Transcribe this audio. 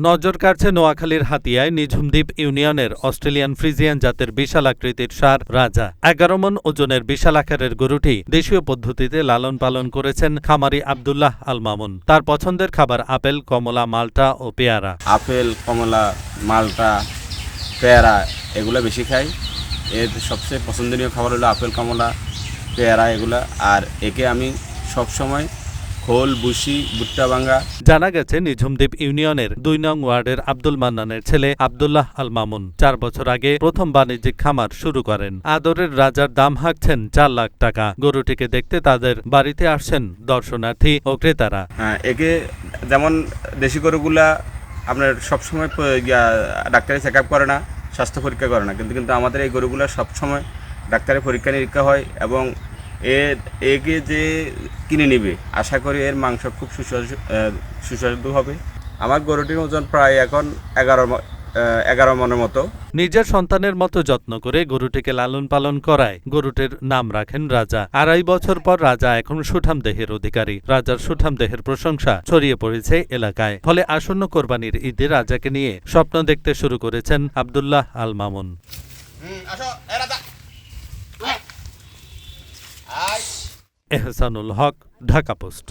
নজর কাড়ছে নোয়াখালীর হাতিয়ায় নিঝুমদ্বীপ ইউনিয়নের অস্ট্রেলিয়ান ফ্রিজিয়ান জাতের বিশাল আকৃতির ষাঁড় রাজা। ১১ মণ ওজনের বিশাল আকারের গরুটি দেশীয় পদ্ধতিতে লালন পালন করেছেন খামারি আব্দুল্লাহ আল মামুন। তার পছন্দের খাবার আপেল, কমলা, মাল্টা ও পেয়ারা। আপেল, কমলা, মাল্টা, পেয়ারা এগুলো বেশি খাই। এর সবচেয়ে পছন্দনীয় খাবার হলো আপেল, কমলা, পেয়ারা এগুলা। আর একে আমি সবসময় খোল, বুসি, ভুট্টা ভাঙ্গা। জানা গেছে নিঝুমদ্বীপ ইউনিয়নের ২ নং ওয়ার্ডের আব্দুল মান্নানের ছেলে আব্দুল্লাহ আল মামুন ৪ বছর আগে প্রথম বাণিজ্যিক খামার শুরু করেন। আদরের রাজার দাম হাঁকছেন ৪ লাখ টাকা। গরুটিকে দেখতে তাদের বাড়িতে আসছেন দর্শনার্থী ও ক্রেতারা। একে যেমন দেশি গরুগুলা আপনার সবসময় ডাক্তারি চেক আপ করে না, স্বাস্থ্য পরীক্ষা করে না, কিন্তু আমাদের এই গরুগুলা সবসময় ডাক্তারি পরীক্ষা নিরীক্ষা হয় এবং একে যে কিনে নিবে আশা করি এর মাংস খুব সুস্বাদু হবে। আমার গরুটির ওজন প্রায় এখন ১১ মণের মতো। নিজের সন্তানের মতো যত্ন করে গরুটিকে লালন পালন করায় গরুটির নাম রাখেন রাজা। ২.৫ বছর পর রাজা এখন সুঠাম দেহের অধিকারী। রাজার সুঠাম দেহের প্রশংসা ছড়িয়ে পড়েছে এলাকায়। ফলে আসন্ন কোরবানির ঈদে রাজাকে নিয়ে স্বপ্ন দেখতে শুরু করেছেন আব্দুল্লাহ আল মামুন। এহসানুল হক, ঢাকা পোস্ট।